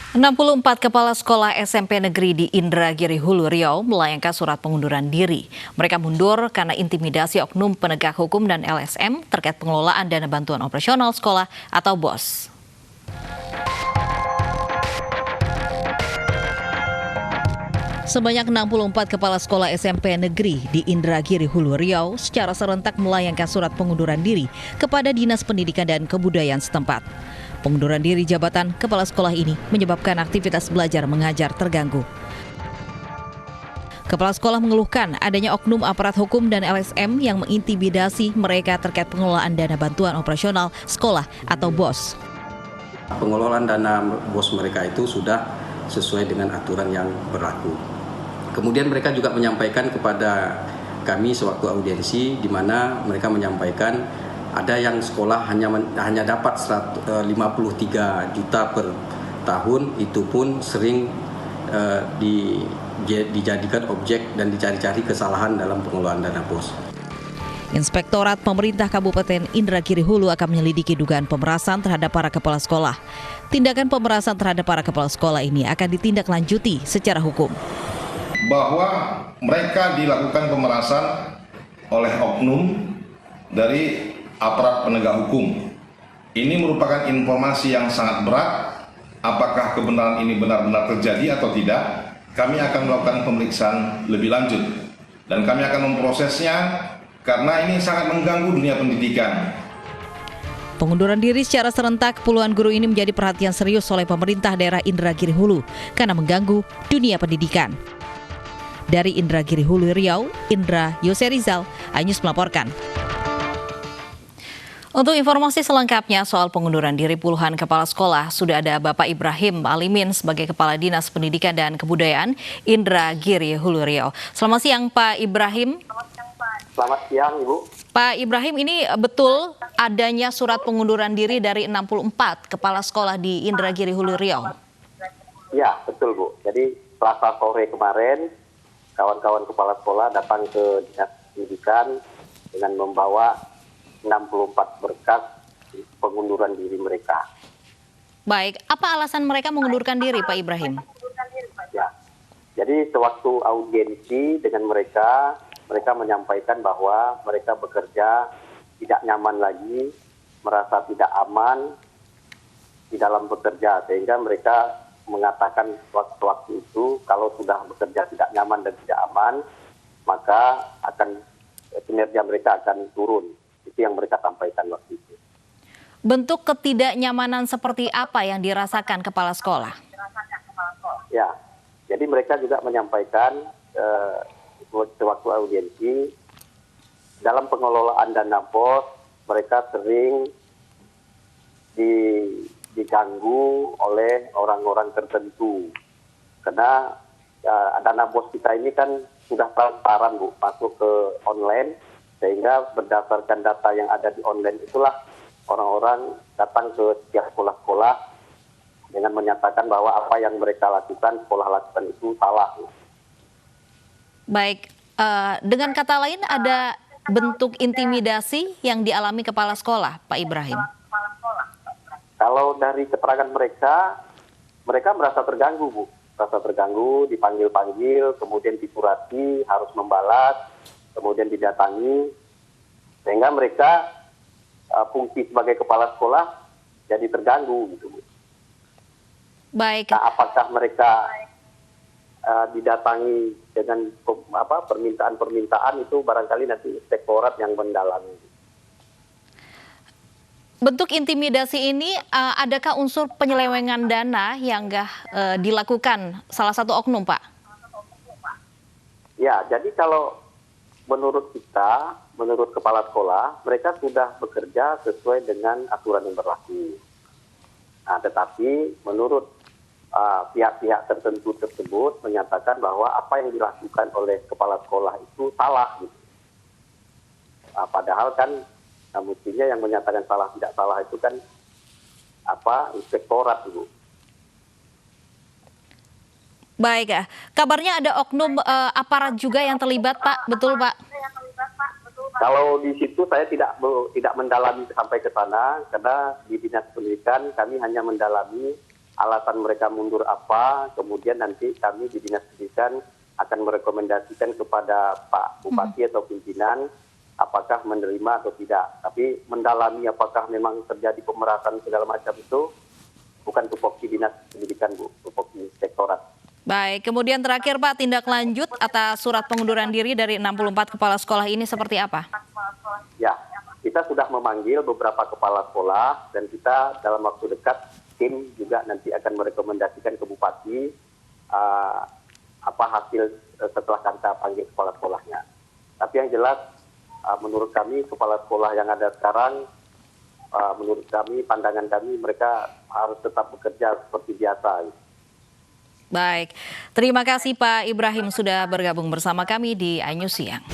64 kepala sekolah SMP negeri di Indragiri Hulu Riau melayangkan surat pengunduran diri. Mereka mundur karena intimidasi oknum penegak hukum dan LSM terkait pengelolaan dana bantuan operasional sekolah atau BOS. Sebanyak 64 kepala sekolah SMP negeri di Indragiri Hulu Riau secara serentak melayangkan surat pengunduran diri kepada Dinas Pendidikan dan Kebudayaan setempat. Pengunduran diri jabatan kepala sekolah ini menyebabkan aktivitas belajar mengajar terganggu. Kepala sekolah mengeluhkan adanya oknum aparat hukum dan LSM yang mengintimidasi mereka terkait pengelolaan dana bantuan operasional sekolah atau BOS. Pengelolaan dana BOS mereka itu sudah sesuai dengan aturan yang berlaku. Kemudian mereka juga menyampaikan kepada kami sewaktu audiensi, di mana mereka menyampaikan ada yang sekolah hanya dapat 53 juta per tahun, itu pun sering dijadikan objek dan dicari-cari kesalahan dalam pengelolaan dana BOS. Inspektorat Pemerintah Kabupaten Indragiri Hulu akan menyelidiki dugaan pemerasan terhadap para kepala sekolah. Tindakan pemerasan terhadap para kepala sekolah ini akan ditindaklanjuti secara hukum. Bahwa mereka dilakukan pemerasan oleh oknum dari aparat penegak hukum. Ini merupakan informasi yang sangat berat. Apakah kebenaran ini benar-benar terjadi atau tidak? Kami akan melakukan pemeriksaan lebih lanjut. Dan kami akan memprosesnya karena ini sangat mengganggu dunia pendidikan. Pengunduran diri secara serentak puluhan guru ini menjadi perhatian serius oleh pemerintah daerah Indragiri Hulu karena mengganggu dunia pendidikan. Dari Indragiri Hulu Riau, Indra Yoserizal, iNews melaporkan. Untuk informasi selengkapnya soal pengunduran diri puluhan kepala sekolah, sudah ada Bapak Ibrahim Alimin sebagai Kepala Dinas Pendidikan dan Kebudayaan Indragiri Hulu Riau. Selamat siang Pak Ibrahim. Selamat siang Ibu. Pak Ibrahim, ini betul adanya surat pengunduran diri dari 64 kepala sekolah di Indragiri Hulu Riau? Ya, betul Bu. Jadi Selasa sore kemarin, kawan-kawan kepala sekolah datang ke Dinas Pendidikan dengan membawa 64 berkas pengunduran diri mereka. Baik, apa alasan mereka mengundurkan diri Pak Ibrahim? Ya, jadi sewaktu audiensi dengan mereka menyampaikan bahwa mereka bekerja tidak nyaman lagi, merasa tidak aman di dalam bekerja, sehingga mereka mengatakan waktu itu kalau sudah bekerja tidak nyaman dan tidak aman, maka kinerja mereka akan turun. Itu yang mereka sampaikan waktu itu. Bentuk ketidaknyamanan seperti apa yang dirasakan kepala sekolah? Ya, jadi mereka juga menyampaikan sewaktu audiensi dalam pengelolaan dana BOS mereka sering diganggu oleh orang-orang tertentu karena dana BOS kita ini kan sudah transparan Bu, masuk ke online, sehingga berdasarkan data yang ada di online itulah orang-orang datang ke setiap sekolah-sekolah dengan menyatakan bahwa apa yang mereka lakukan, sekolah lakukan itu salah. Baik, dengan kata lain ada bentuk intimidasi yang dialami kepala sekolah, Pak Ibrahim? Kalau dari keterangan mereka merasa terganggu Bu. Merasa terganggu, dipanggil-panggil, kemudian disurati, harus membalas, kemudian didatangi, sehingga mereka fungsi sebagai kepala sekolah jadi terganggu gitu. Baik. Nah, apakah mereka didatangi dengan permintaan-permintaan, itu barangkali nanti inspektorat yang mendalami. Bentuk intimidasi ini adakah unsur penyelewengan dana yang dilakukan salah satu oknum, Pak? Ya, jadi kalau menurut kita, menurut kepala sekolah, mereka sudah bekerja sesuai dengan aturan yang berlaku. Nah, tetapi menurut pihak-pihak tertentu tersebut menyatakan bahwa apa yang dilakukan oleh kepala sekolah itu salah. Gitu. Nah, padahal kan mestinya yang menyatakan salah tidak salah itu kan inspektorat, Ibu. Baik ya, kabarnya ada oknum aparat juga yang terlibat, Pak, betul Pak? Kalau di situ saya tidak mendalami sampai ke sana, karena di Dinas Pendidikan kami hanya mendalami alasan mereka mundur apa, kemudian nanti kami di Dinas Pendidikan akan merekomendasikan kepada Pak Bupati atau pimpinan apakah menerima atau tidak. Tapi mendalami apakah memang terjadi pemerasan segala macam itu bukan tupoksi Dinas Pendidikan, Bu, tupoksi Inspektorat. Baik, kemudian terakhir Pak, tindak lanjut atas surat pengunduran diri dari 64 kepala sekolah ini seperti apa? Ya, kita sudah memanggil beberapa kepala sekolah dan kita dalam waktu dekat tim juga nanti akan merekomendasikan ke Bupati apa hasil setelah kita panggil kepala sekolahnya. Tapi yang jelas menurut kami kepala sekolah yang ada sekarang, menurut kami, pandangan kami mereka harus tetap bekerja seperti biasa. Baik, terima kasih Pak Ibrahim sudah bergabung bersama kami di iNews Siang.